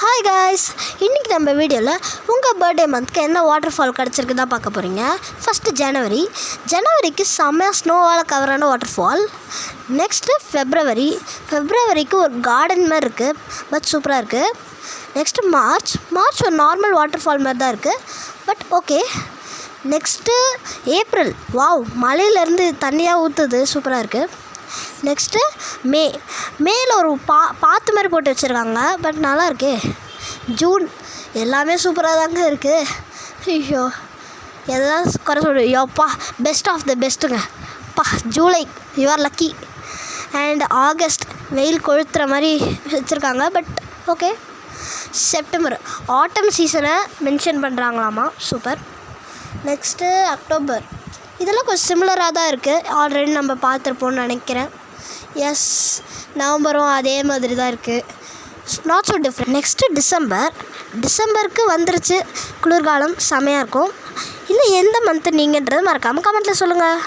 Hi guys, இன்றைக்கி நம்ம வீடியோவில் உங்கள் பர்த்டே மந்த்க்கு என்ன வாட்டர் ஃபால் கிடச்சிருக்கு தான் பார்க்க போகிறீங்க. ஃபஸ்ட்டு ஜனவரிக்கு செம்மையாக ஸ்னோவால் கவரான வாட்டர் ஃபால். நெக்ஸ்ட்டு ஃபெப்ரவரிக்கு ஒரு கார்டன் மாதிரி இருக்குது, பட் சூப்பராக இருக்குது. நெக்ஸ்ட்டு மார்ச் ஒரு நார்மல் வாட்டர் ஃபால் மாதிரி தான் இருக்குது, but okay. Next April, wow, மலையிலேருந்து தண்ணியாக ஊற்றுது, சூப்பராக இருக்குது. நெக்ஸ்ட்டு மேல ஒரு பாத்து மாதிரி போட்டு வச்சுருக்காங்க, பட் நல்லா இருக்கே. ஜூன் எல்லாமே சூப்பராக தாங்க இருக்குது. ஐயோ, எதாவது குறை சொல்லு யோப்பா, பெஸ்ட் ஆஃப் த பெஸ்ட்டுங்க பா. July you are lucky. And August வெயில் கொளுத்துற மாதிரி வச்சுருக்காங்க, பட் ஓகே. செப்டம்பர் ஆட்டம் சீசனை மென்ஷன் பண்ணுறாங்களாமா, சூப்பர். நெக்ஸ்ட்டு அக்டோபர், இதெல்லாம் கொஞ்சம் சிமிலராக தான் இருக்குது, ஆல்ரெடி நம்ம பார்த்துருப்போம்னு நினைக்கிறேன். எஸ், நவம்பரும் அதே மாதிரி தான் இருக்குது, நாட் ஸோ டிஃப்ரெண்ட். நெக்ஸ்ட்டு டிசம்பருக்கு வந்துருச்சு குளிர்காலம், செமையாக இருக்கும். இல்லை எந்த மந்த்து நீங்கன்றது மறக்காமல் கமெண்ட்டில் சொல்லுங்கள்.